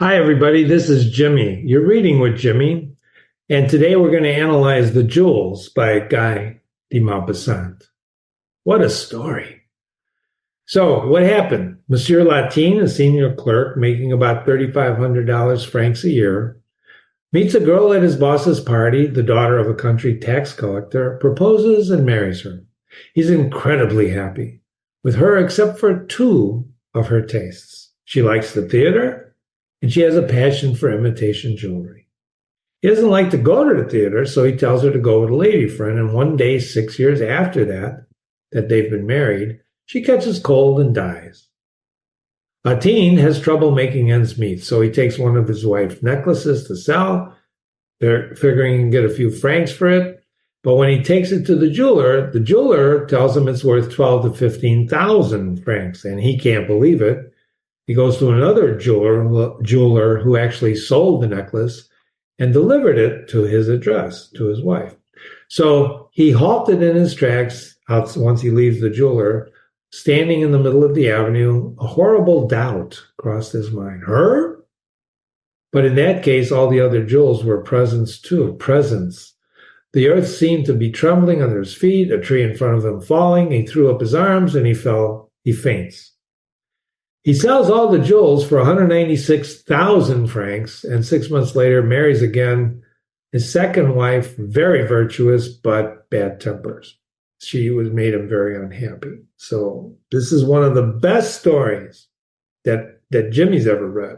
Hi, everybody. This is Jimmy. You're reading with Jimmy, and today we're going to analyze The Jewels by Guy de Maupassant. What a story. So, what happened? Monsieur Latine, a senior clerk making about $3,500 francs a year, meets a girl at his boss's party, the daughter of a country tax collector, proposes and marries her. He's incredibly happy with her, except for two of her tastes. She likes the theater, and she has a passion for imitation jewelry. He doesn't like to go to the theater, so he tells her to go with a lady friend. And one day, 6 years after that they've been married, she catches cold and dies. Latine has trouble making ends meet, so he takes one of his wife's necklaces to sell. They're figuring he can get a few francs for it. But when he takes it to the jeweler tells him it's worth 12 to 15,000 francs, and he can't believe it. He goes to another jeweler who actually sold the necklace and delivered it to his address, to his wife. So he halted in his tracks once he leaves the jeweler, standing in the middle of the avenue. A horrible doubt crossed his mind. Her? But in that case, all the other jewels were presents too. Presents. The earth seemed to be trembling under his feet, a tree in front of him falling. He threw up his arms and he fell. He faints. He sells all the jewels for 196,000 francs, and 6 months later marries again his second wife, very virtuous, but bad tempers. She made him very unhappy. So this is one of the best stories that Jimmy's ever read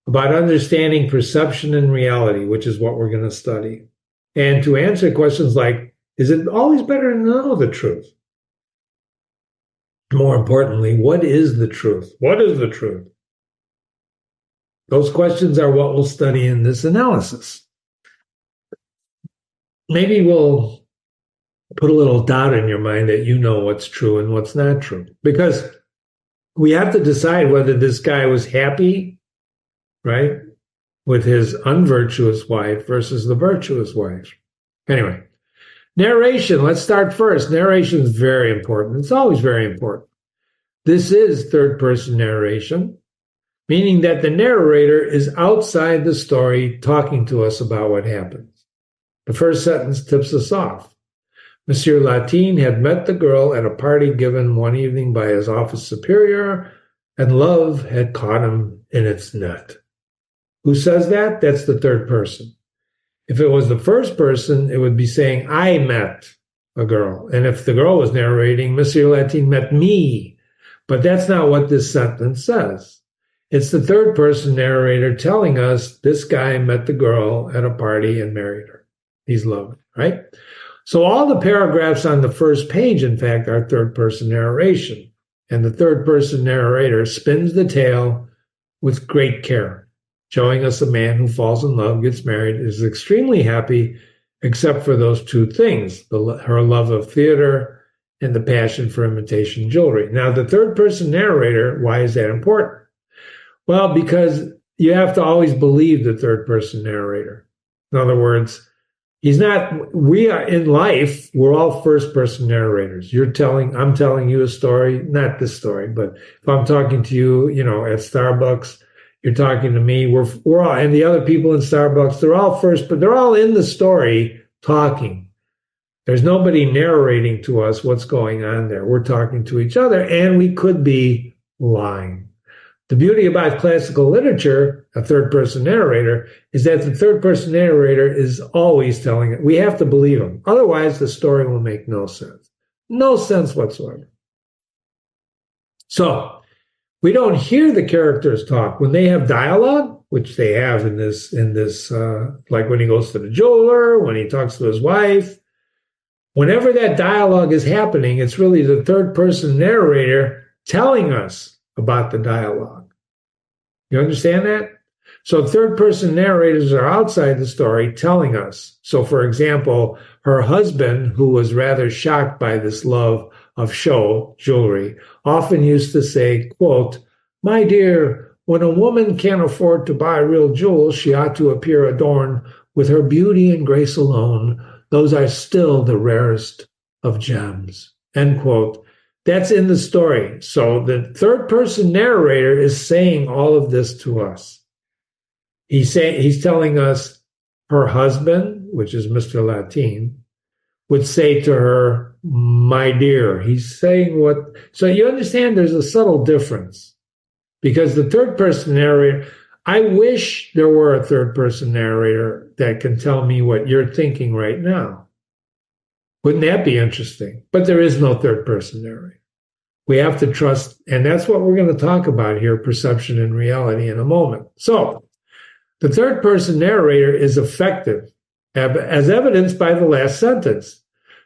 about understanding perception and reality, which is what we're going to study. And to answer questions like, is it always better to know the truth? More importantly, what is the truth? What is the truth? Those questions are what we'll study in this analysis. Maybe we'll put a little doubt in your mind that you know what's true and what's not true. Because we have to decide whether this guy was happy, right, with his unvirtuous wife versus the virtuous wife. Anyway. Narration, let's start first. Narration is very important. It's always very important. This is third-person narration, meaning that the narrator is outside the story talking to us about what happens. The first sentence tips us off. Monsieur Latine had met the girl at a party given one evening by his office superior, and love had caught him in its net. Who says that? That's the third person. If it was the first person, it would be saying, I met a girl. And if the girl was narrating, Monsieur Latine met me. But that's not what this sentence says. It's the third person narrator telling us this guy met the girl at a party and married her. He's loved, right? So all the paragraphs on the first page, in fact, are third person narration. And the third person narrator spins the tale with great care, showing us a man who falls in love, gets married, is extremely happy, except for those two things, her love of theater and the passion for imitation jewelry. Now, the third-person narrator, why is that important? Well, because you have to always believe the third-person narrator. In other words, we are in life, we're all first-person narrators. I'm telling you a story, not this story, but if I'm talking to you, at Starbucks, you're talking to me. We're all, and the other people in Starbucks, they're all but they're all in the story talking. There's nobody narrating to us what's going on there. We're talking to each other, and we could be lying. The beauty about classical literature, a third-person narrator, is that the third-person narrator is always telling it. We have to believe him. Otherwise, the story will make no sense. No sense whatsoever. So, we don't hear the characters talk. When they have dialogue, which they have in this, like when he goes to the jeweler, when he talks to his wife, whenever that dialogue is happening, it's really the third-person narrator telling us about the dialogue. You understand that? So third-person narrators are outside the story telling us. So, for example, her husband, who was rather shocked by this love of show, jewelry, often used to say, quote, "My dear, when a woman can't afford to buy real jewels, she ought to appear adorned with her beauty and grace alone. Those are still the rarest of gems." End quote. That's in the story. So the third person narrator is saying all of this to us. He's telling us her husband, which is Mr. Latin, would say to her, my dear. He's saying what, so you understand there's a subtle difference. Because the third person narrator, I wish there were a third person narrator that can tell me what you're thinking right now. Wouldn't that be interesting? But there is no third person narrator. We have to trust, and that's what we're going to talk about here, perception and reality, in a moment. So, the third person narrator is effective, as evidenced by the last sentence.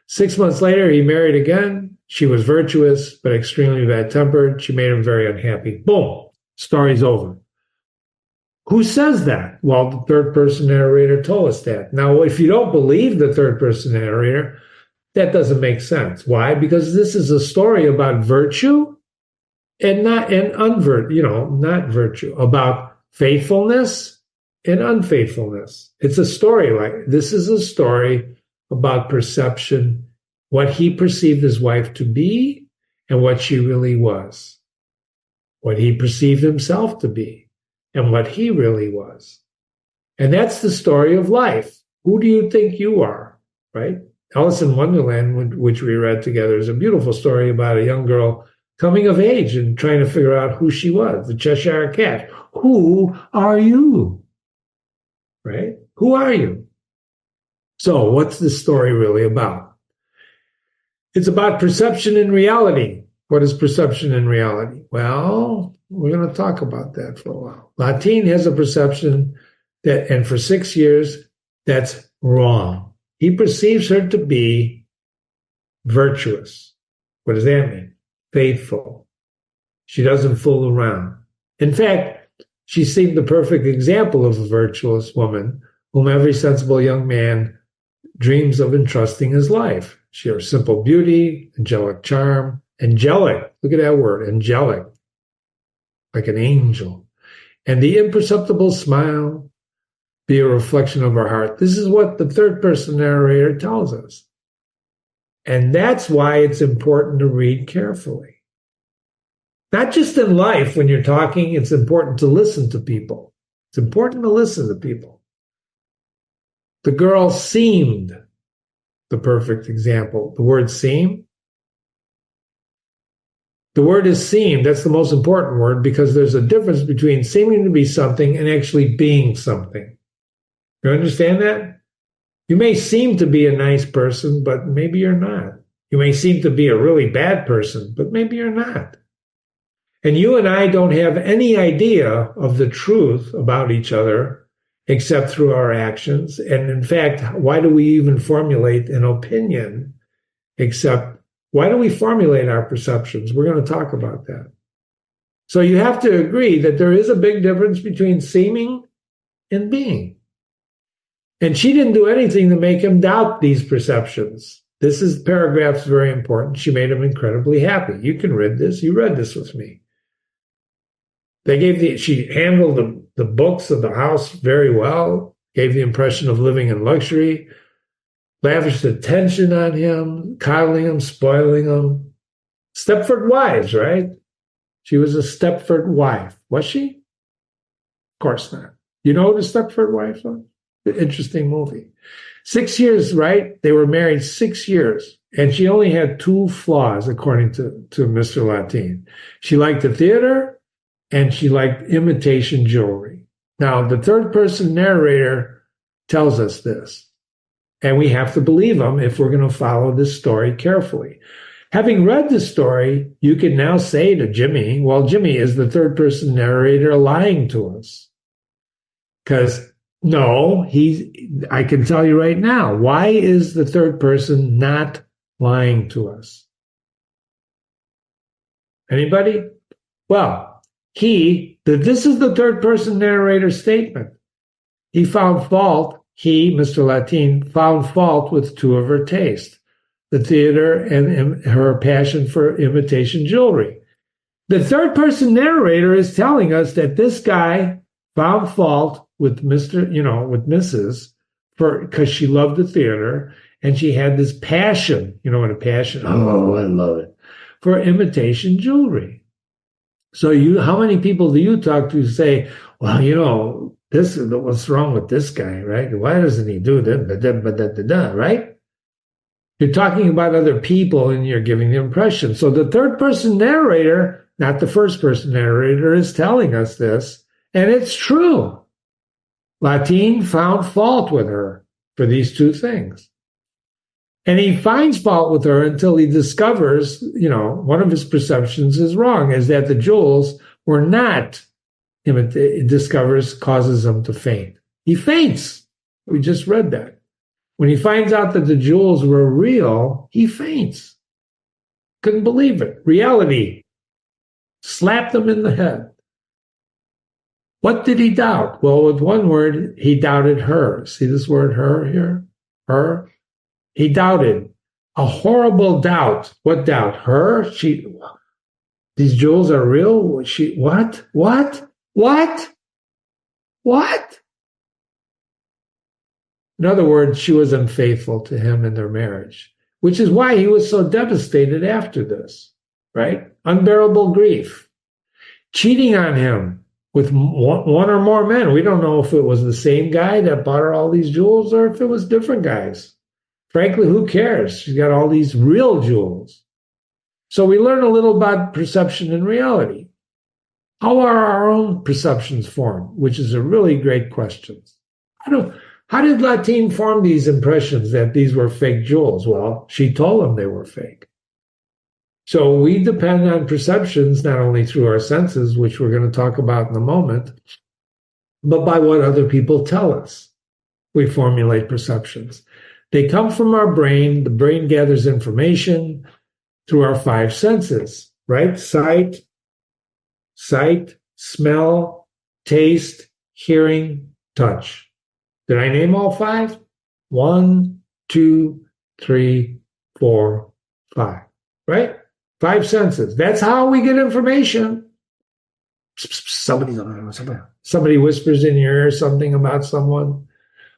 6 months later, he married again. She was virtuous, but extremely bad-tempered. She made him very unhappy. Boom. Story's over. Who says that? Well, the third person narrator told us that. Now, if you don't believe the third person narrator, that doesn't make sense. Why? Because this is a story about virtue and not virtue, about faithfulness and unfaithfulness. It's a story this is a story about perception, what he perceived his wife to be and what she really was, what he perceived himself to be and what he really was. And that's the story of life. Who do you think you are, right? Alice in Wonderland, which we read together, is a beautiful story about a young girl coming of age and trying to figure out who she was, the Cheshire Cat. Who are you? Right? Who are you? So what's this story really about? It's about perception and reality. What is perception and reality? Well, we're going to talk about that for a while. Latin has a perception that, and for 6 years, that's wrong. He perceives her to be virtuous. What does that mean? Faithful. She doesn't fool around. In fact, she seemed the perfect example of a virtuous woman whom every sensible young man dreams of entrusting his life. She has simple beauty, angelic charm, angelic. Look at that word, angelic, like an angel. And the imperceptible smile be a reflection of her heart. This is what the third person narrator tells us. And that's why it's important to read carefully. Not just in life when you're talking, it's important to listen to people. It's important to listen to people. The girl seemed the perfect example. The word seem. The word is seem. That's the most important word because there's a difference between seeming to be something and actually being something. You understand that? You may seem to be a nice person, but maybe you're not. You may seem to be a really bad person, but maybe you're not. And you and I don't have any idea of the truth about each other except through our actions. And in fact, why do we even formulate an opinion except why do we formulate our perceptions? We're going to talk about that. So you have to agree that there is a big difference between seeming and being. And she didn't do anything to make him doubt these perceptions. This paragraph's very important. She made him incredibly happy. You can read this. You read this with me. She handled the books of the house very well, gave the impression of living in luxury, lavished attention on him, coddling him, spoiling him. Stepford wives, right? She was a Stepford wife. Was she? Of course not. You know what a Stepford wife was? Interesting movie. 6 years, right? They were married 6 years. And she only had 2 flaws, according to Mr. Latin. She liked the theater and she liked imitation jewelry. Now, the third person narrator tells us this. And we have to believe him if we're going to follow this story carefully. Having read the story, you can now say to Jimmy, well, Jimmy, is the third person narrator lying to us? Because no, I can tell you right now, why is the third person not lying to us? Anybody? Well, this is the third person narrator statement. He, Mr. Latin, found fault with 2 of her tastes, the theater and her passion for imitation jewelry. The third person narrator is telling us that this guy found fault with Mrs. because she loved the theater and she had this passion, what a passion, oh, I love it, for imitation jewelry. So how many people do you talk to who say, well, this is what's wrong with this guy, right? Why doesn't he do that? Right? You're talking about other people and you're giving the impression. So the third person narrator, not the first person narrator, is telling us this, and it's true. Latine found fault with her for these two things. And he finds fault with her until he discovers, one of his perceptions is wrong, is that the jewels were not, it discovers, causes him to faint. He faints. We just read that. When he finds out that the jewels were real, he faints. Couldn't believe it. Reality slapped him in the head. What did he doubt? Well, with one word, he doubted her. See this word her here? Her. He doubted. A horrible doubt. What doubt? Her? These jewels are real? What? In other words, she was unfaithful to him in their marriage, which is why he was so devastated after this, right? Unbearable grief. Cheating on him with one or more men. We don't know if it was the same guy that bought her all these jewels or if it was different guys. Frankly, who cares? She's got all these real jewels. So we learn a little about perception and reality. How are our own perceptions formed? Which is a really great question. How did Latine form these impressions that these were fake jewels? Well, she told them they were fake. So we depend on perceptions not only through our senses, which we're going to talk about in a moment, but by what other people tell us. We formulate perceptions. They come from our brain. The brain gathers information through our five senses, right? Sight, smell, taste, hearing, touch. Did I name all five? 1, 2, 3, 4, 5, right? 5 senses. That's how we get information. Somebody whispers in your ear something about someone.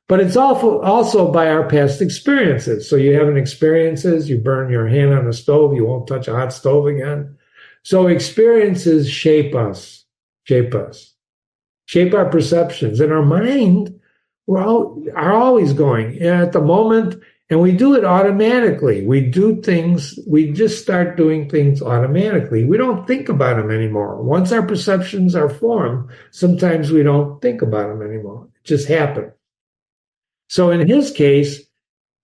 But it's also by our past experiences. So you have experiences, you burn your hand on a stove, you won't touch a hot stove again. So experiences shape us, shape our perceptions. And our mind are always going at the moment, and we do it automatically. We just start doing things automatically. We don't think about them anymore. Once our perceptions are formed, sometimes we don't think about them anymore. It just happens. So in his case,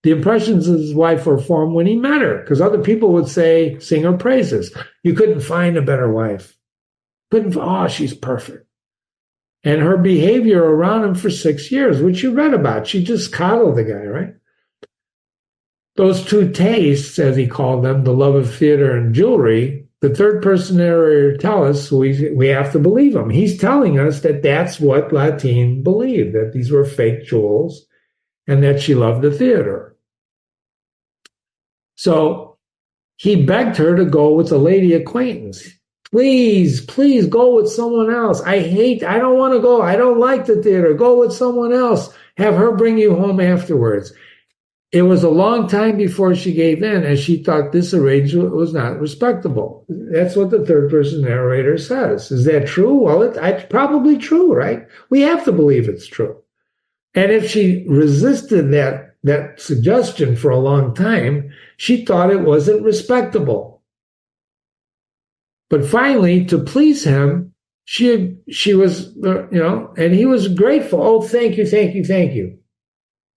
the impressions of his wife were formed when he met her, because other people would sing her praises. You couldn't find a better wife. She's perfect. And her behavior around him for 6 years, which you read about, she just coddled the guy, right? Those two tastes, as he called them, the love of theater and jewelry, the third person narrator tells us we have to believe him. He's telling us that that's what Latine believed, that these were fake jewels, and that she loved the theater. So he begged her to go with a lady acquaintance. Please go with someone else. I don't want to go. I don't like the theater. Go with someone else. Have her bring you home afterwards. It was a long time before she gave in, as she thought this arrangement was not respectable. That's what the third person narrator says. Is that true? Well, it's probably true, right? We have to believe it's true. And if she resisted that suggestion for a long time, she thought it wasn't respectable. But finally, to please him, she was, and he was grateful. Oh, thank you.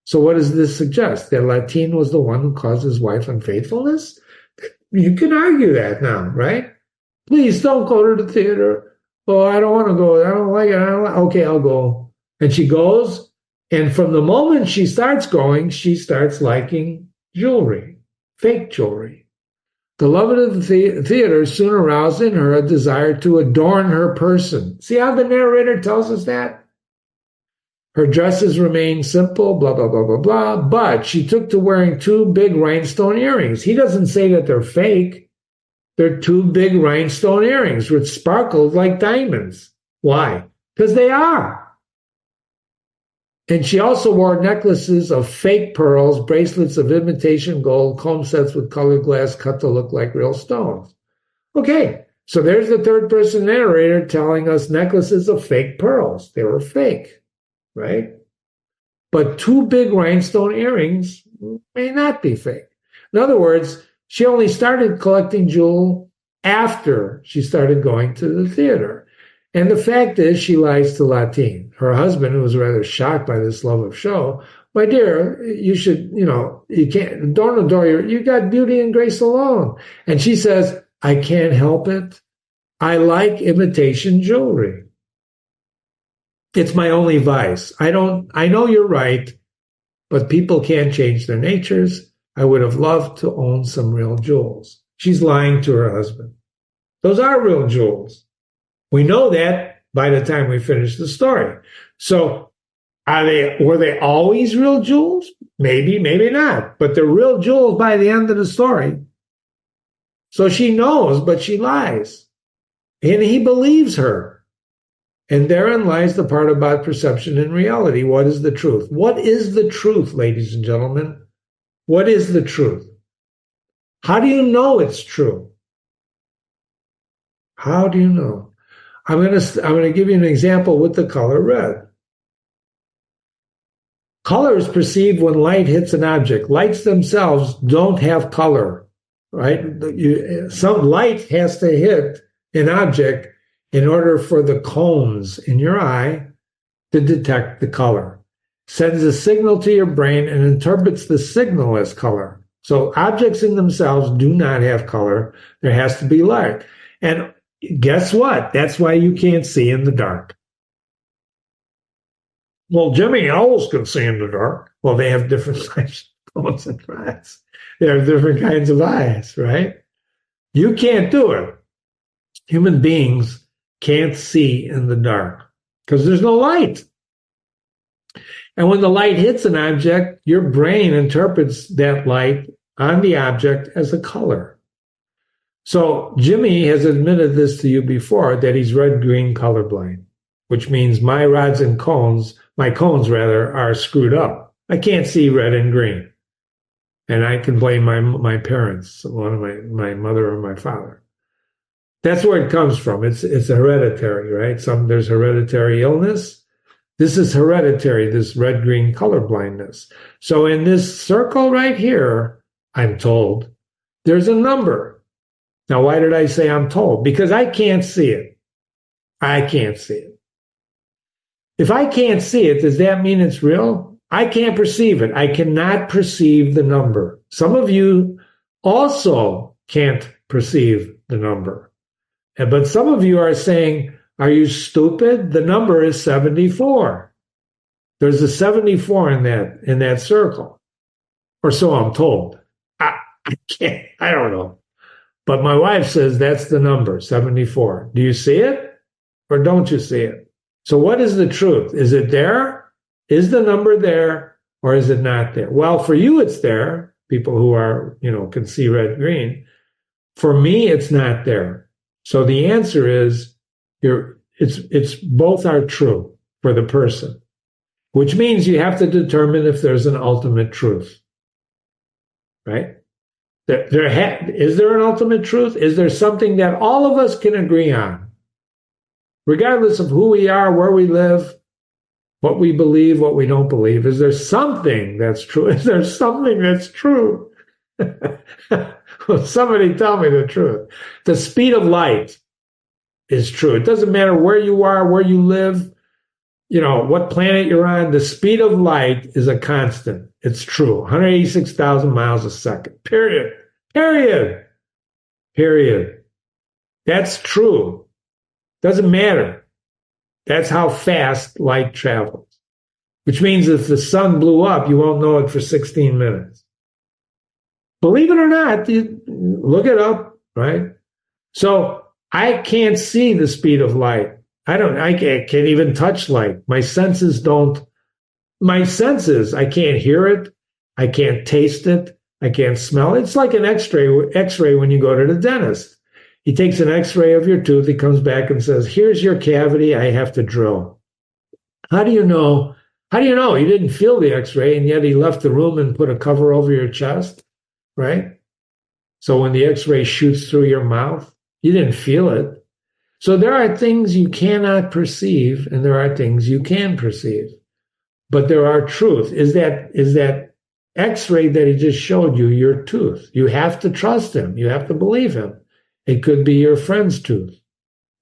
So what does this suggest? That Latine was the one who caused his wife unfaithfulness? You can argue that now, right? Please don't go to the theater. Oh, I don't want to go. I don't like it. Okay, I'll go. And she goes. And from the moment she starts going, she starts liking jewelry, fake jewelry. The love of the theater soon aroused in her a desire to adorn her person. See how the narrator tells us that? Her dresses remained simple, blah, blah, blah, blah, blah, but she took to wearing 2 big rhinestone earrings. He doesn't say that they're fake. They're 2 big rhinestone earrings which sparkled like diamonds. Why? Because they are. And she also wore necklaces of fake pearls, bracelets of imitation gold, comb sets with colored glass cut to look like real stones. Okay, So there's the third person narrator telling us necklaces of fake pearls. They were fake, right? But two big rhinestone earrings may not be fake. In other words, she only started collecting jewel after she started going to the theater. And the fact is, she lies to Latine. Her husband, who was rather shocked by this love of show, my dear, you should, you can't, don't adore you got beauty and grace alone. And she says, I can't help it. I like imitation jewelry. It's my only vice. I know you're right, but people can't change their natures. I would have loved to own some real jewels. She's lying to her husband. Those are real jewels. We know that by the time we finish the story. So were they always real jewels? Maybe, maybe not. But they're real jewels by the end of the story. So she knows, but she lies. And he believes her. And therein lies the part about perception and reality. What is the truth? What is the truth, ladies and gentlemen? What is the truth? How do you know it's true? How do you know? I'm going to give you an example with the color red. Color is perceived when light hits an object. Lights themselves don't have color, right? Some light has to hit an object in order for the cones in your eye to detect the color. Sends a signal to your brain and interprets the signal as color. So objects in themselves do not have color. There has to be light. And guess what? That's why you can't see in the dark. Well, Jimmy owls can see in the dark. Well, they have different types of cones and eyes. They have different kinds of eyes, right? You can't do it. Human beings can't see in the dark because there's no light. And when the light hits an object, your brain interprets that light on the object as a color. So Jimmy has admitted this to you before, that he's red-green colorblind, which means my cones are screwed up. I can't see red and green. And I can blame my parents, one of my mother or my father. That's where it comes from. It's hereditary, right? There's hereditary illness. This is hereditary, this red-green color blindness. So in this circle right here, I'm told, there's a number. Now, why did I say I'm told? Because I can't see it. I can't see it. If I can't see it, does that mean it's real? I can't perceive it. I cannot perceive the number. Some of you also can't perceive the number. But some of you are saying, are you stupid? The number is 74. There's a 74 in that circle. Or so I'm told. I don't know. But my wife says that's the number, 74. Do you see it or don't you see it? So what is the truth? Is it there? Is the number there or is it not there? Well, for you, it's there. People who are, can see red, green. For me, it's not there. So the answer is it's both are true for the person, which means you have to determine if there's an ultimate truth, right? Is there an ultimate truth? Is there something that all of us can agree on, regardless of who we are, where we live, what we believe, what we don't believe? Is there something that's true? Is there something that's true? Well, somebody tell me the truth. The speed of light is true. It doesn't matter where you are, where you live, what planet you're on. The speed of light is a constant. It's true. 186,000 miles a second. Period. That's true. Doesn't matter. That's how fast light travels. Which means if the sun blew up, you won't know it for 16 minutes. Believe it or not, look it up, right? So I can't see the speed of light. I can't even touch light. I can't hear it. I can't taste it. I can't smell it. It's like an x-ray when you go to the dentist. He takes an x-ray of your tooth. He comes back and says, here's your cavity. I have to drill. How do you know? You didn't feel the x-ray and yet he left the room and put a cover over your chest, right? So when the x-ray shoots through your mouth, You didn't feel it. So there are things you cannot perceive, and there are things you can perceive. But there are truth. Is that X-ray that he just showed you your tooth? You have to trust him. You have to believe him. It could be your friend's tooth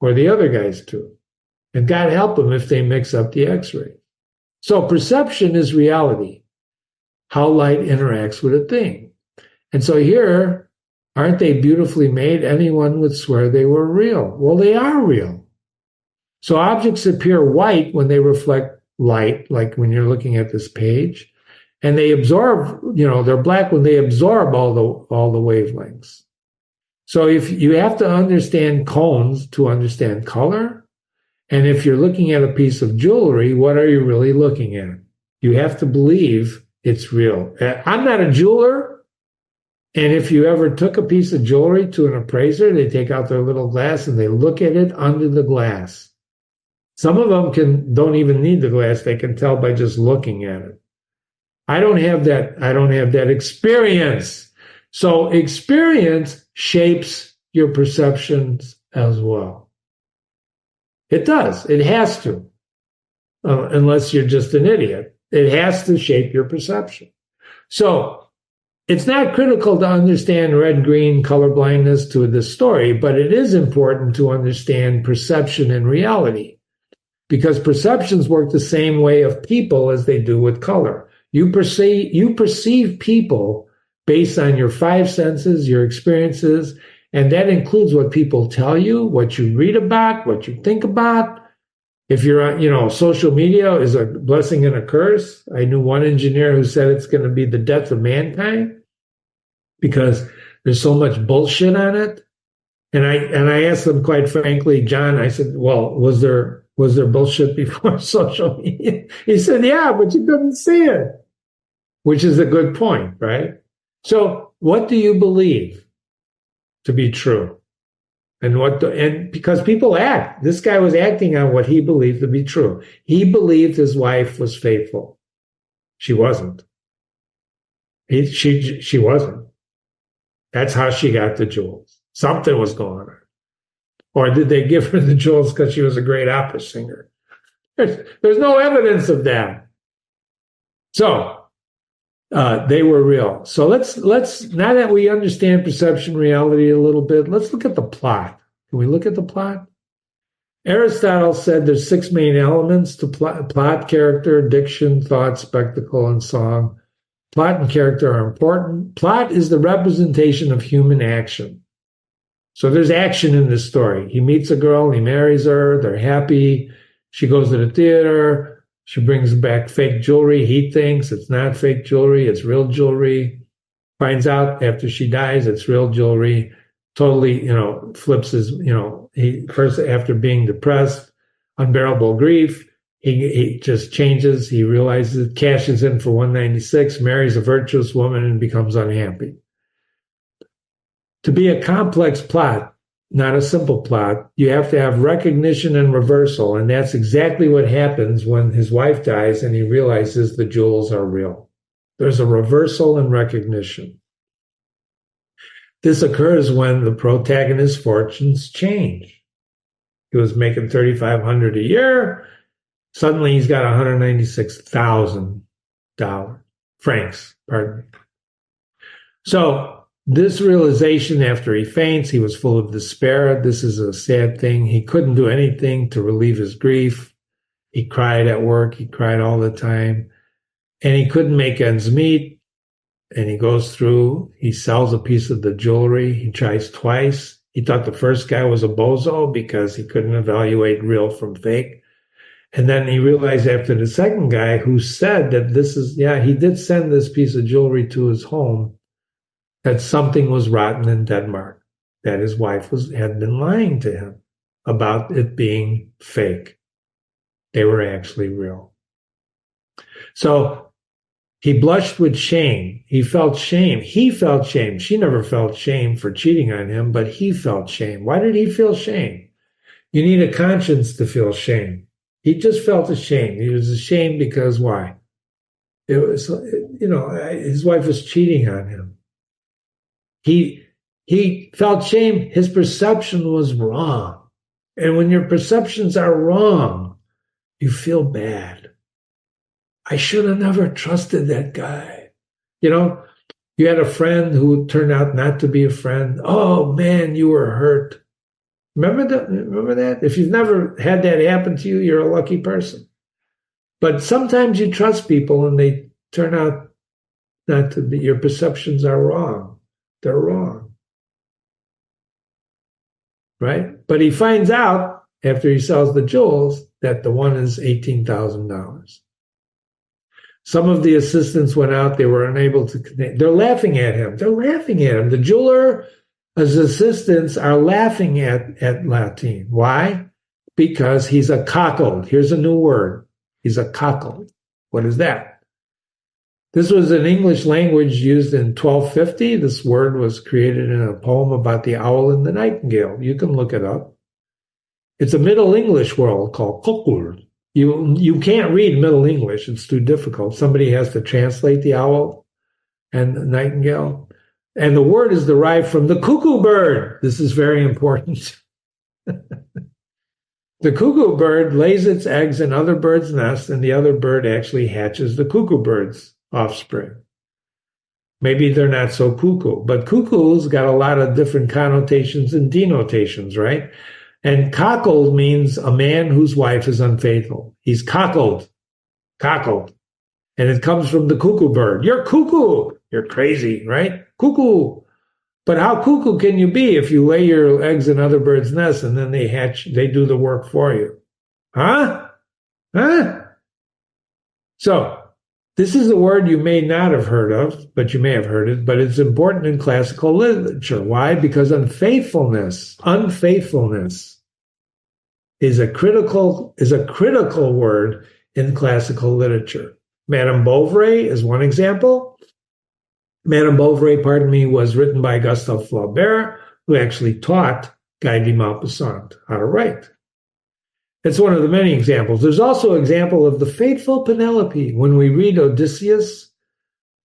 or the other guy's tooth. And God help them if they mix up the X-ray. So perception is reality, how light interacts with a thing. And so here, aren't they beautifully made? Anyone would swear they were real. Well, they are real. So objects appear white when they reflect light, like when you're looking at this page, and they absorb, they're black when they absorb all the wavelengths. So if you have to understand cones to understand color, and if you're looking at a piece of jewelry, what are you really looking at? You have to believe it's real. I'm not a jeweler, and if you ever took a piece of jewelry to an appraiser, they take out their little glass and they look at it under the glass. Some of them don't even need the glass. They can tell by just looking at it. I don't have that experience. So experience shapes your perceptions as well. It does. It has to. Unless you're just an idiot. It has to shape your perception. So it's not critical to understand red-green color blindness to this story, but it is important to understand perception and reality. Because perceptions work the same way of people as they do with color. You perceive people based on your five senses, your experiences, and that includes what people tell you, what you read about, what you think about. If you're on, social media is a blessing and a curse. I knew one engineer who said it's going to be the death of mankind because there's so much bullshit on it. And I asked them quite frankly, John, I said, well, was there bullshit before social media? He said, yeah, but you couldn't see it, which is a good point, right? So what do you believe to be true? And because people act, this guy was acting on what he believed to be true. He believed his wife was faithful. She wasn't. She wasn't. That's how she got the jewels. Something was going on. Or did they give her the jewels because she was a great opera singer? There's no evidence of that. So they were real. So let's now that we understand perception reality a little bit, let's look at the plot. Can we look at the plot? Aristotle said there's 6 main elements to plot: character, diction, thought, spectacle, and song. Plot and character are important. Plot is the representation of human action. So there's action in this story. He meets a girl, he marries her, they're happy. She goes to the theater, she brings back fake jewelry. He thinks it's not fake jewelry, it's real jewelry. Finds out after she dies it's real jewelry. Totally, flips his, he first, after being depressed, unbearable grief, he just changes. He realizes it, cashes in for 196, marries a virtuous woman, and becomes unhappy. To be a complex plot, not a simple plot, you have to have recognition and reversal. And that's exactly what happens when his wife dies and he realizes the jewels are real. There's a reversal and recognition. This occurs when the protagonist's fortunes change. He was making $3,500 a year. Suddenly he's got $196,000 francs, pardon me. So this realization, after he faints, he was full of despair. This is a sad thing. He couldn't do anything to relieve his grief. He cried at work. He cried all the time. And he couldn't make ends meet. And he goes through, he sells a piece of the jewelry. He tries twice. He thought the first guy was a bozo because he couldn't evaluate real from fake. And then he realized after the second guy, who said that he did send this piece of jewelry to his home, that something was rotten in Denmark, that his wife had been lying to him about it being fake. They were actually real. So he blushed with shame. He felt shame. He felt shame. She never felt shame for cheating on him, but he felt shame. Why did he feel shame? You need a conscience to feel shame. He just felt ashamed. He was ashamed because why? It was, his wife was cheating on him. He He felt shame. His perception was wrong. And when your perceptions are wrong, you feel bad. I should have never trusted that guy. You know, you had a friend who turned out not to be a friend. Oh man, you were hurt. Remember that? Remember that? If you've never had that happen to you, you're a lucky person. But sometimes you trust people and they turn out not to be. Your perceptions are wrong. They're wrong. Right? But he finds out after he sells the jewels that the one is $18,000. Some of the assistants went out. They were unable to connect. They're laughing at him. They're laughing at him. The jeweler's assistants are laughing at Latin. Why? Because he's a cockled. Here's a new word. He's a cockled. What is that? This was an English language used in 1250. This word was created in a poem about the owl and the nightingale. You can look it up. It's a Middle English word called cockled. You can't read Middle English. It's too difficult. Somebody has to translate the owl and the nightingale. And the word is derived from the cuckoo bird. This is very important. The cuckoo bird lays its eggs in other birds' nests, and the other bird actually hatches the cuckoo bird's offspring. Maybe they're not so cuckoo, but cuckoo's got a lot of different connotations and denotations, right? And cockled means a man whose wife is unfaithful. He's cockled. And it comes from the cuckoo bird. You're cuckoo. You're crazy, right? Cuckoo. But how cuckoo can you be if you lay your eggs in other birds' nests and then they hatch, they do the work for you? Huh? So, this is a word you may not have heard of, but you may have heard it, but it's important in classical literature. Why? Because unfaithfulness is a critical word in classical literature. Madame Bovary is one example. Madame Bovary, was written by Gustave Flaubert, who actually taught Guy de Maupassant how to write. It's one of the many examples. There's also an example of the faithful Penelope. When we read Odysseus,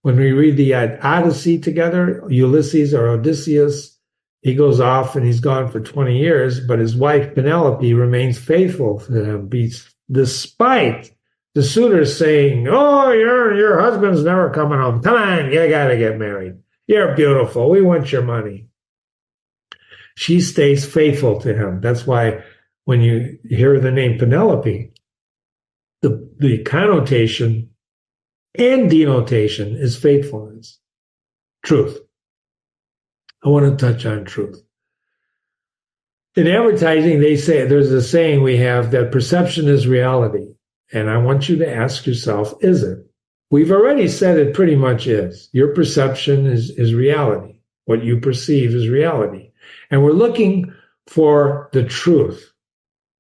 when we read the Odyssey together, Ulysses or Odysseus, he goes off and he's gone for 20 years, but his wife Penelope remains faithful to him, despite the suitors saying, oh, your husband's never coming home. Come on, you got to get married. You're beautiful. We want your money. She stays faithful to him. That's why when you hear the name Penelope, the connotation and denotation is faithfulness, truth. I want to touch on truth. In advertising, they say, there's a saying we have that perception is reality. And I want you to ask yourself, is it? We've already said it pretty much is. Your perception is reality. What you perceive is reality. And we're looking for the truth,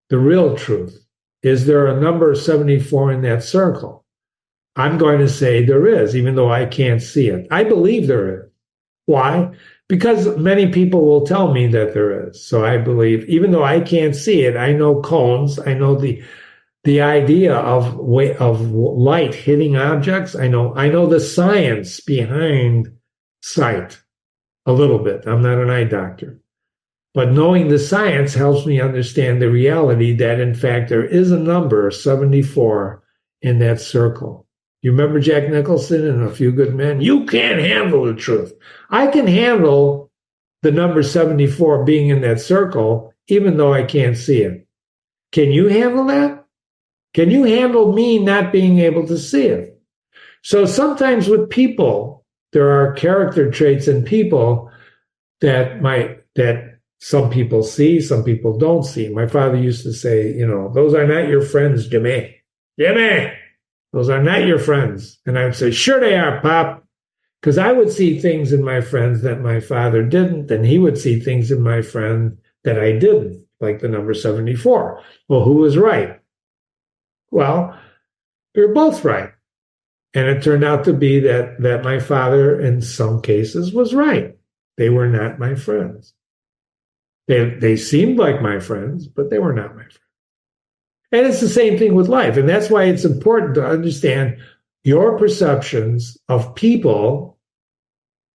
the real truth. Is there a number 74 in that circle? I'm going to say there is, even though I can't see it. I believe there is. Why? Because many people will tell me that there is. So I believe, even though I can't see it, I know cones, I know the idea of light hitting objects. I know the science behind sight a little bit. I'm not an eye doctor. But knowing the science helps me understand the reality that, in fact, there is a number 74 in that circle. You remember Jack Nicholson in A Few Good Men? You can't handle the truth. I can handle the number 74 being in that circle, even though I can't see it. Can you handle that? Can you handle me not being able to see it? So sometimes with people, there are character traits in people that some people see, some people don't see. My father used to say, those are not your friends, Jimmy. Jimmy, those are not your friends. And I would say, sure they are, Pop. Because I would see things in my friends that my father didn't, and he would see things in my friend that I didn't, like the number 74. Well, who was right? Well, we were both right. And it turned out to be that my father, in some cases, was right. They were not my friends. They seemed like my friends, but they were not my friends. And it's the same thing with life. And that's why it's important to understand your perceptions of people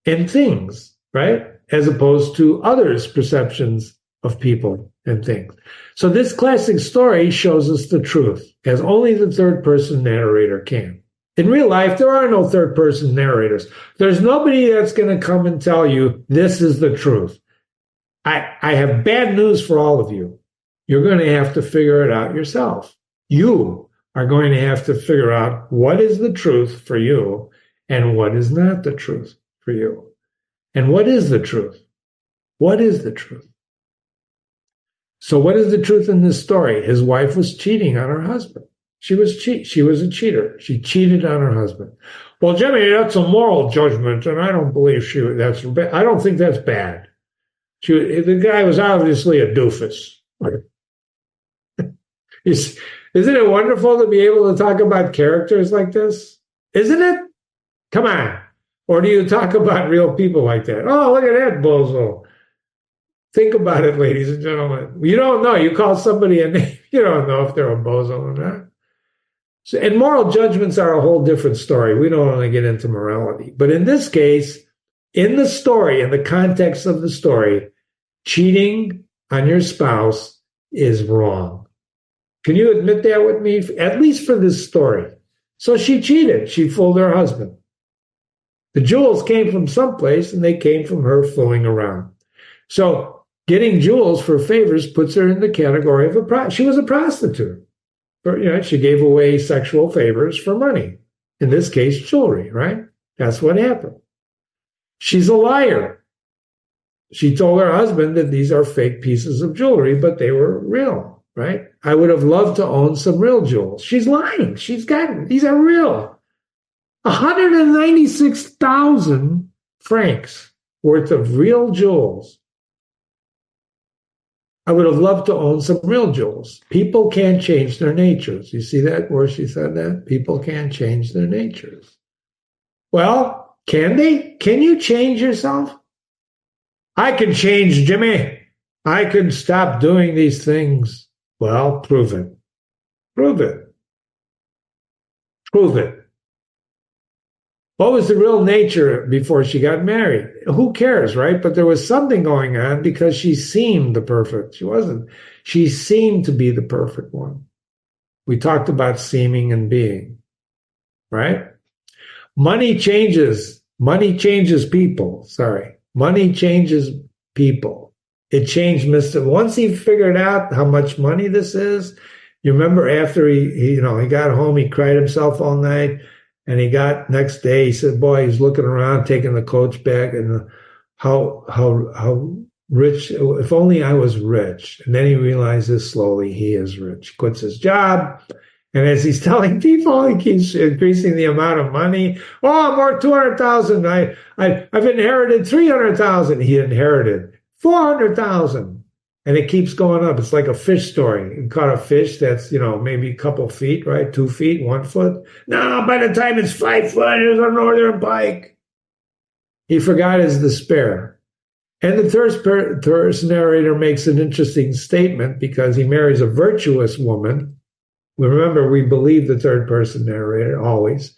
and things, right? as opposed to others' perceptions of people and things. So this classic story shows us the truth, as only the third-person narrator can. In real life, there are no third-person narrators. There's nobody that's going to come and tell you this is the truth. I have bad news for all of you. You're going to have to figure it out yourself. You are going to have to figure out what is the truth for you and what is not the truth for you. And what is the truth? What is the truth? So what is the truth in this story? His wife was cheating on her husband. She was a cheater. She cheated on her husband. Well, Jimmy, that's a moral judgment, and I don't believe I don't think that's bad. The guy was obviously a doofus. Isn't it wonderful to be able to talk about characters like this? Isn't it? Come on. Or do you talk about real people like that? Oh, look at that bozo. Think about it, ladies and gentlemen. You don't know. You call somebody a name. You don't know if they're a bozo or not. So, and moral judgments are a whole different story. We don't want to get into morality. But in this case, in the story, in the context of the story, cheating on your spouse is wrong. Can you admit that with me? At least for this story. So she cheated. She fooled her husband. The jewels came from someplace, and they came from her fooling around. So getting jewels for favors puts her in the category of she was a prostitute. She gave away sexual favors for money. In this case, jewelry, right? That's what happened. She's a liar. She told her husband that these are fake pieces of jewelry, but they were real, right? I would have loved to own some real jewels. She's lying. These are real. 196,000 francs worth of real jewels. I would have loved to own some real jewels. People can't change their natures. You see that where she said that? People can't change their natures. Well, can they? Can you change yourself? I can change, Jimmy. I can stop doing these things. Well, prove it. Prove it. Prove it. What was the real nature before she got married? Who cares, right? But there was something going on because she seemed the perfect. She wasn't. She seemed to be the perfect one. We talked about seeming and being, right? Money changes people. Sorry. Money changes people. It changed Mr. Once he figured out how much money this is, you remember after he got home, he cried himself all night. And he got next day, he said, boy, he's looking around, taking the coach back, and how rich, if only I was rich. And then he realizes slowly he is rich. Quits his job. And as he's telling people, he keeps increasing the amount of money. Oh, I'm worth 200,000. I've inherited 300,000. He inherited 400,000. And it keeps going up. It's like a fish story. You caught a fish that's, maybe a couple feet, right? 2 feet, 1 foot. No, by the time it's 5 foot, there's a northern pike. He forgot his despair. And the third person narrator makes an interesting statement because he marries a virtuous woman. Remember, we believe the third person narrator always.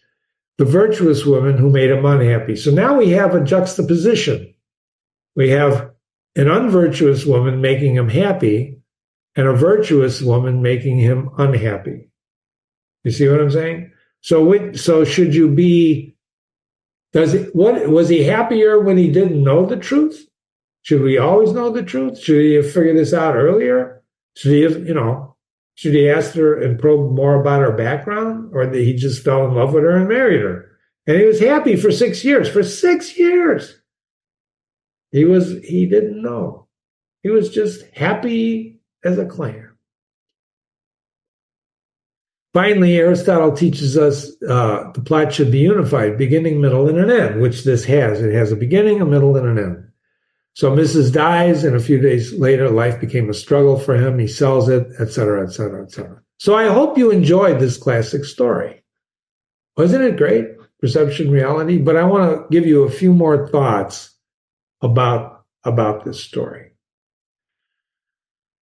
The virtuous woman who made him unhappy. So now we have a juxtaposition. We have an unvirtuous woman making him happy, and a virtuous woman making him unhappy. You see what I'm saying? So should you be? Was he happier when he didn't know the truth? Should we always know the truth? Should he have figured this out earlier? Should he have, should he ask her and probe more about her background, or that he just fell in love with her and married her? And he was happy for 6 years. For 6 years. He didn't know. He was just happy as a clam. Finally, Aristotle teaches us the plot should be unified, beginning, middle, and an end, which this has. It has a beginning, a middle, and an end. So Mrs. dies, and a few days later, life became a struggle for him. He sells it, etc., etc., etc. So I hope you enjoyed this classic story. Wasn't it great? Perception, reality. But I want to give you a few more thoughts about this story.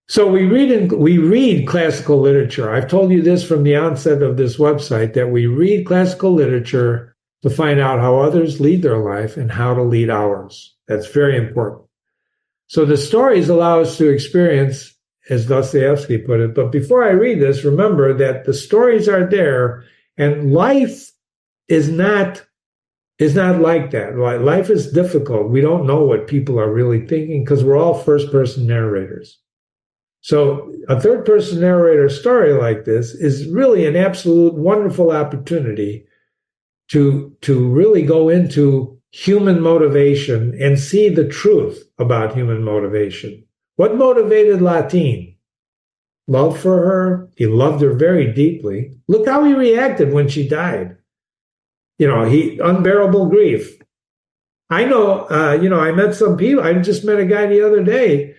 So we read classical literature. I've told you this from the onset of this website, that we read classical literature to find out how others lead their life and how to lead ours. That's very important. So the stories allow us to experience, as Dostoevsky put it. But before I read this, remember that the stories are there, and life is not like that. Life is difficult. We don't know what people are really thinking because we're all first-person narrators. So a third-person narrator story like this is really an absolute wonderful opportunity to really go into human motivation and see the truth about human motivation. What motivated Latine? Love for her. He loved her very deeply. Look how he reacted when she died. Unbearable grief. I know, I met some people. I just met a guy the other day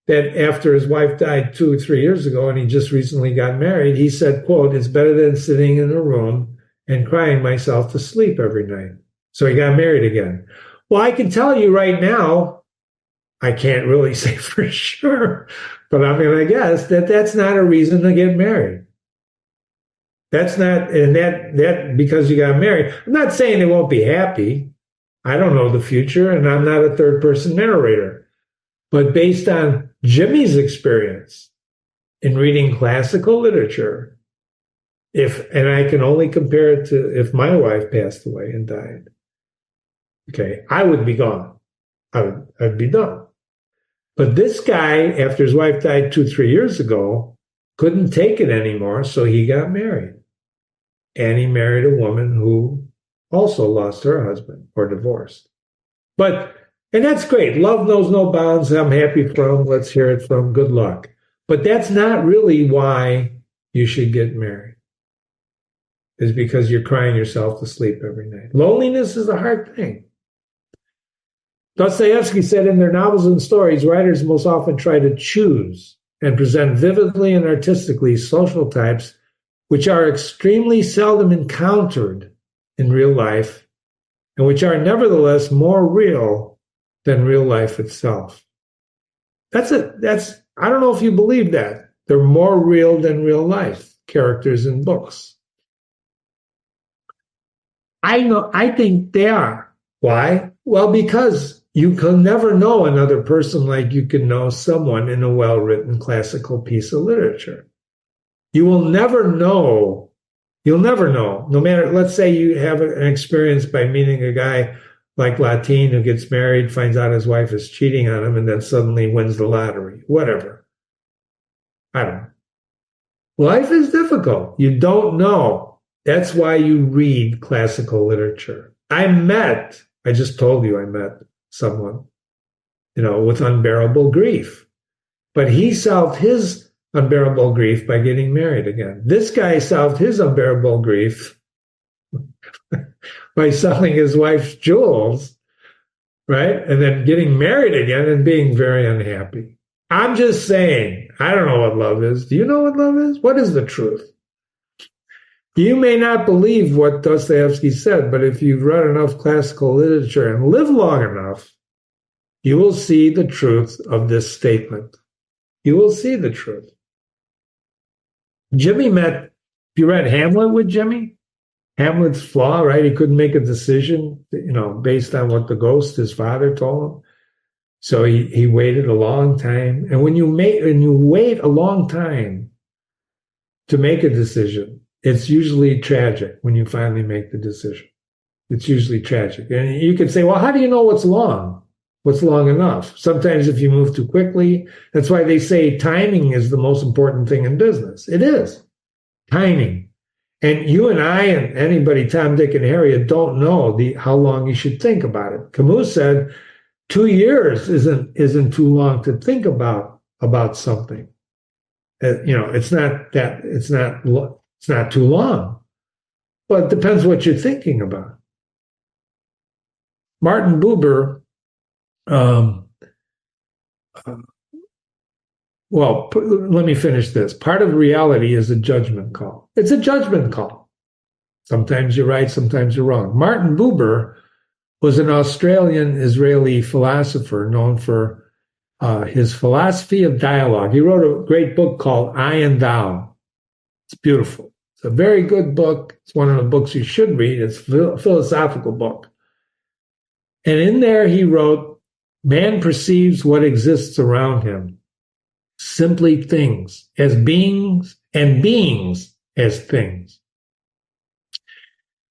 that after his wife died 2 or 3 years ago, and he just recently got married, he said, quote, "It's better than sitting in a room and crying myself to sleep every night." So he got married again. Well, I can tell you right now, I can't really say for sure, but I'm going to guess that that's not a reason to get married. That's not, and that because you got married. I'm not saying they won't be happy. I don't know the future, and I'm not a third-person narrator. But based on Jimmy's experience in reading classical literature, and I can only compare it to if my wife passed away and died, okay, I would be gone. I'd be done. But this guy, after his wife died 2, 3 years ago, couldn't take it anymore, so he got married. And he married a woman who also lost her husband or divorced. And that's great. Love knows no bounds. I'm happy for him. Let's hear it from him. Good luck. But that's not really why you should get married. Is because you're crying yourself to sleep every night. Loneliness is a hard thing. Dostoevsky said in their novels and stories, writers most often try to choose and present vividly and artistically social types which are extremely seldom encountered in real life and which are nevertheless more real than real life itself. I don't know if you believe that. They're more real than real life characters in books. I think they are. Why? Well, because you can never know another person like you can know someone in a well-written classical piece of literature. You will never know. You'll never know. No matter, let's say you have an experience by meeting a guy like Latine who gets married, finds out his wife is cheating on him, and then suddenly wins the lottery. Whatever. I don't know. Life is difficult. You don't know. That's why you read classical literature. I just told you I met someone, with unbearable grief. But he solved his unbearable grief by getting married again. This guy solved his unbearable grief by selling his wife's jewels, right? And then getting married again and being very unhappy. I'm just saying, I don't know what love is. Do you know what love is? What is the truth? You may not believe what Dostoevsky said, but if you've read enough classical literature and live long enough, you will see the truth of this statement. You will see the truth. You read Hamlet with Jimmy? Hamlet's flaw, right? He couldn't make a decision, based on what the ghost, his father, told him. So he waited a long time. And when you wait a long time to make a decision, it's usually tragic when you finally make the decision. It's usually tragic. And you could say, well, how do you know what's long? What's long enough? Sometimes if you move too quickly, that's why they say timing is the most important thing in business. It is. Timing. And you and I and anybody, Tom, Dick, and Harry, don't know how long you should think about it. Camus said 2 years isn't too long to think about something. It's not too long. But it depends what you're thinking about. Martin Buber, let me finish this. Part of reality is a judgment call. It's a judgment call. Sometimes you're right, sometimes you're wrong. Martin Buber was an Australian-Israeli philosopher known for his philosophy of dialogue. He wrote a great book called I and Thou. It's beautiful. It's a very good book. It's one of the books you should read. It's a philosophical book. And in there he wrote Man perceives what exists around him, simply things, as beings, and beings as things.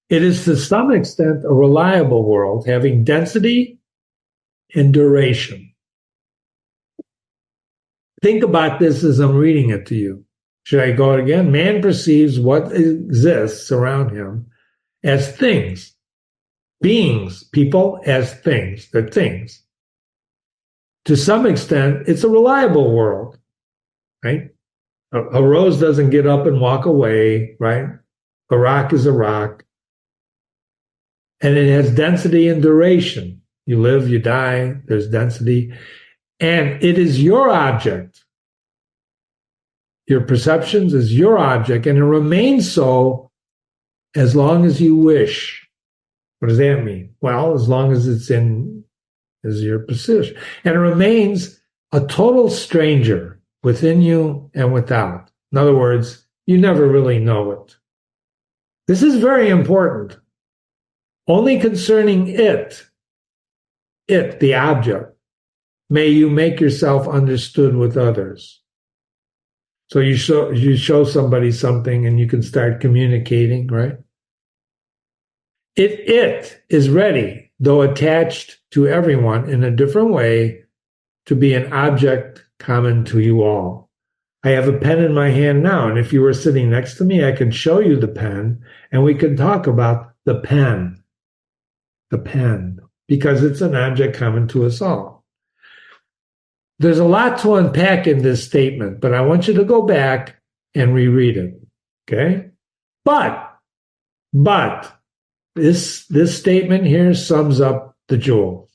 It is to some extent a reliable world, having density and duration. Think about this as I'm reading it to you. Should I go again? Man perceives what exists around him as things, beings, people as things, they're things. To some extent, it's a reliable world, right? A rose doesn't get up and walk away, right? A rock is a rock. And it has density and duration. You live, you die, there's density. And it is your object. Your perceptions is your object, and it remains so as long as you wish. What does that mean? Well, as long as it's in as your position. And it remains a total stranger within you and without. In other words, you never really know it. This is very important. Only concerning it, the object, may you make yourself understood with others. So you show somebody something and you can start communicating, right? It is ready, though attached to everyone in a different way, to be an object common to you all. I have a pen in my hand now, and if you were sitting next to me, I could show you the pen, and we could talk about the pen, because it's an object common to us all. There's a lot to unpack in this statement, but I want you to go back and reread it, okay? But this statement here sums up the jewel.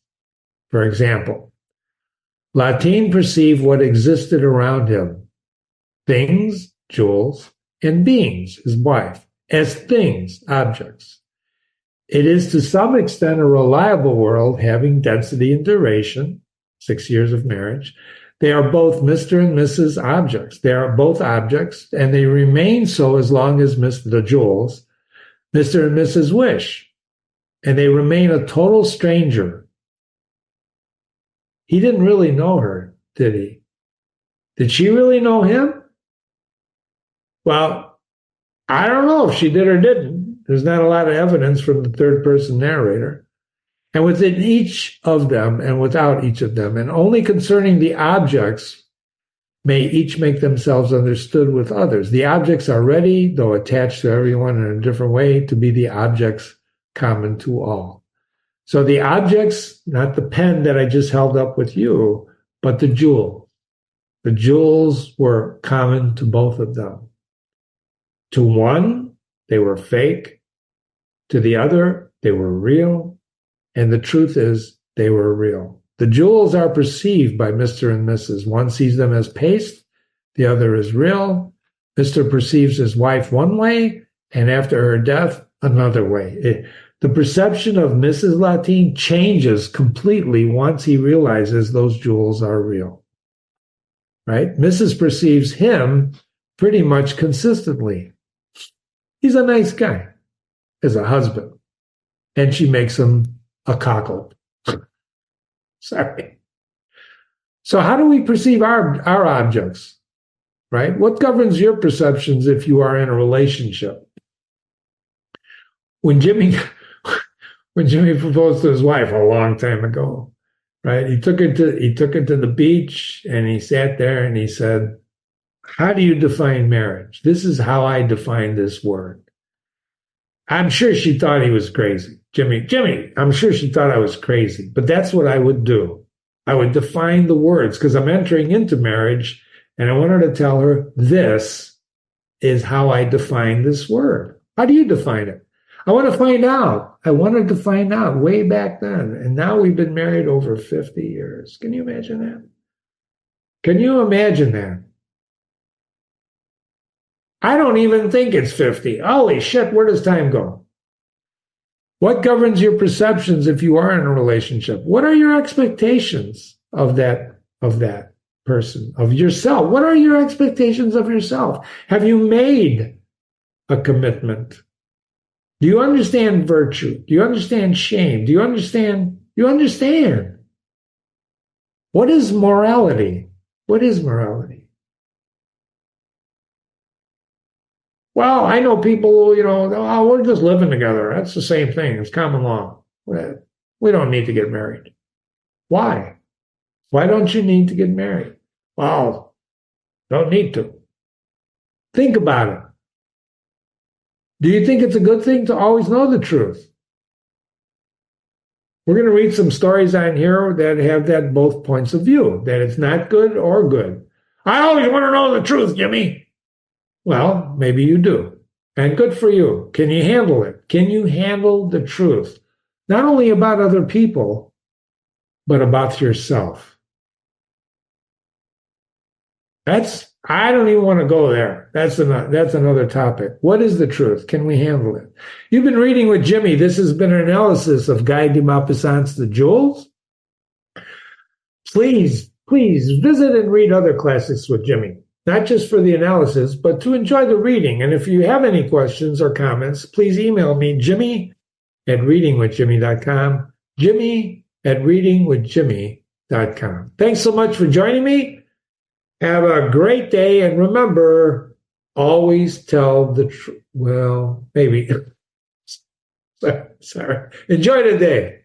For example, Latin perceived what existed around him, things, jewels, and beings, his wife, as things, objects. It is to some extent a reliable world having density and duration, 6 years of marriage. They are both Mr. and Mrs. objects. They are both objects, and they remain so as long as the jewels, Mr. and Mrs. wish. And they remain a total stranger. He didn't really know her, did he? Did she really know him? Well, I don't know if she did or didn't. There's not a lot of evidence from the third person narrator. And within each of them and without each of them, and only concerning the objects, may each make themselves understood with others. The objects are ready, though attached to everyone in a different way, to be the objects common to all. So the objects, not the pen that I just held up with you, but the jewel. The jewels were common to both of them. To one, they were fake. To the other, they were real. And the truth is, they were real. The jewels are perceived by Mr. and Mrs. One sees them as paste, the other as real. Mr. perceives his wife one way, and after her death, another way. The perception of Mrs. Latin changes completely once he realizes those jewels are real. Right? Mrs. perceives him pretty much consistently. He's a nice guy as a husband, and she makes him a cockle. Sorry. So how do we perceive our objects, right? What governs your perceptions if you are in a relationship? When Jimmy proposed to his wife a long time ago, right? He took her to the beach, and he sat there and he said, "How do you define marriage? This is how I define this word." I'm sure she thought he was crazy. Jimmy, I'm sure she thought I was crazy, but that's what I would do. I would define the words because I'm entering into marriage, and I wanted to tell her, this is how I define this word. How do you define it? I want to find out. I wanted to find out way back then, and now we've been married over 50 years. Can you imagine that? Can you imagine that? I don't even think it's 50. Holy shit, where does time go? What governs your perceptions if you are in a relationship? What are your expectations of that person, of yourself? What are your expectations of yourself? Have you made a commitment? Do you understand virtue? Do you understand shame? Do you understand? You understand. What is morality? What is morality? Well, I know people, oh, we're just living together. That's the same thing. It's common law. We don't need to get married. Why? Why don't you need to get married? Well, don't need to. Think about it. Do you think it's a good thing to always know the truth? We're going to read some stories on here that have that both points of view, that it's not good or good. I always want to know the truth, Jimmy. Well, maybe you do. And good for you. Can you handle it? Can you handle the truth? Not only about other people, but about yourself. I don't even want to go there. That's another topic. What is the truth? Can we handle it? You've been reading with Jimmy. This has been an analysis of Guy de Maupassant's The Jewels. Please visit and read other classics with Jimmy, not just for the analysis, but to enjoy the reading. And if you have any questions or comments, please email me, jimmy@readingwithjimmy.com, jimmy@readingwithjimmy.com. Thanks so much for joining me. Have a great day, and remember, always tell the truth. Well, maybe. Sorry. Enjoy the day.